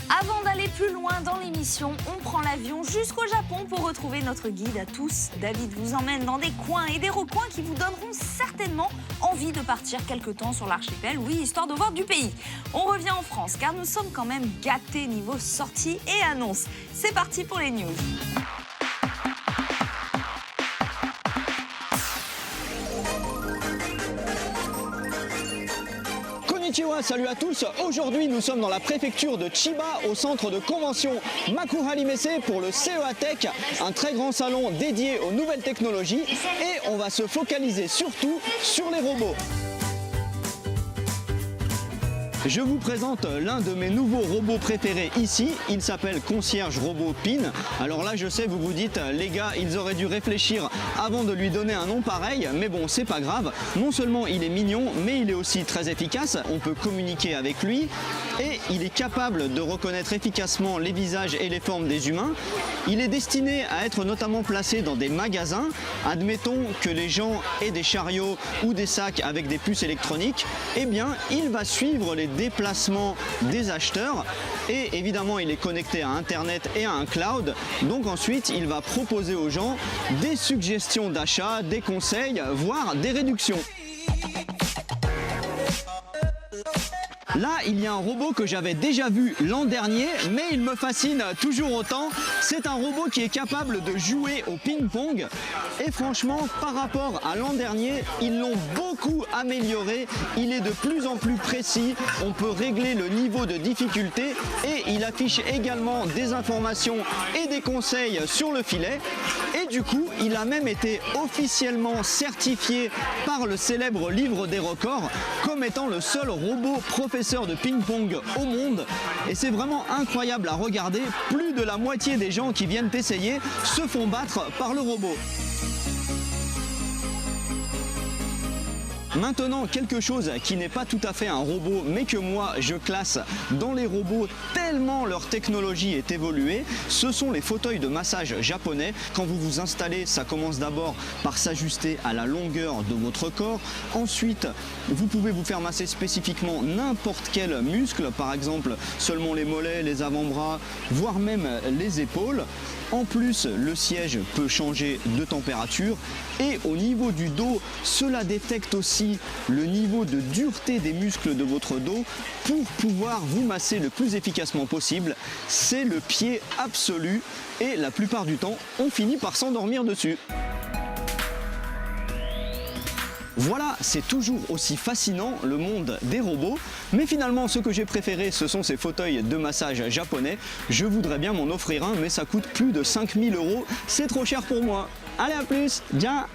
Avant d'aller plus loin dans l'émission, on prend l'avion jusqu'au Japon pour retrouver notre guide à tous. David vous emmène dans des coins et des recoins qui vous donneront certainement envie de partir quelque temps sur l'archipel, oui, histoire de voir du pays. On revient en France car nous sommes quand même gâtés niveau sorties et annonces. C'est parti pour les news. Konnichiwa, salut à tous. Aujourd'hui, nous sommes dans la préfecture de Chiba, au centre de convention Makuhari Messe pour le CEA Tech, un très grand salon dédié aux nouvelles technologies. Et on va se focaliser surtout sur les robots. Je vous présente l'un de mes nouveaux robots préférés ici, il s'appelle Concierge Robot Pin. Alors là je sais, vous vous dites, les gars ils auraient dû réfléchir avant de lui donner un nom pareil, mais bon c'est pas grave. Non seulement il est mignon, mais il est aussi très efficace, on peut communiquer avec lui et il est capable de reconnaître efficacement les visages et les formes des humains. Il est destiné à être notamment placé dans des magasins. Admettons que les gens aient des chariots ou des sacs avec des puces électroniques, eh bien il va suivre les déplacements des acheteurs et évidemment il est connecté à internet et à un cloud, donc ensuite il va proposer aux gens des suggestions d'achat, des conseils, voire des réductions. Là, il y a un robot que j'avais déjà vu l'an dernier, mais il me fascine toujours autant. C'est un robot qui est capable de jouer au ping-pong. Et franchement, par rapport à l'an dernier, ils l'ont beaucoup amélioré. Il est de plus en plus précis. On peut régler le niveau de difficulté et il affiche également des informations et des conseils sur le filet. Et du coup, il a même été officiellement certifié par le célèbre livre des records comme étant le seul robot professionnel de ping-pong au monde et c'est vraiment incroyable à regarder. Plus de la moitié des gens qui viennent essayer se font battre par le robot. Maintenant, quelque chose qui n'est pas tout à fait un robot, mais que moi je classe dans les robots tellement leur technologie est évoluée, ce sont les fauteuils de massage japonais. Quand vous vous installez, ça commence d'abord par s'ajuster à la longueur de votre corps. Ensuite, vous pouvez vous faire masser spécifiquement n'importe quel muscle, par exemple seulement les mollets, les avant-bras, voire même les épaules. En plus, le siège peut changer de température et au niveau du dos, cela détecte aussi le niveau de dureté des muscles de votre dos pour pouvoir vous masser le plus efficacement possible. C'est le pied absolu et la plupart du temps, on finit par s'endormir dessus. Voilà, c'est toujours aussi fascinant le monde des robots, mais finalement ce que j'ai préféré ce sont ces fauteuils de massage japonais. Je voudrais bien m'en offrir un, mais ça coûte plus de 5000 €, c'est trop cher pour moi. Allez à plus, bien.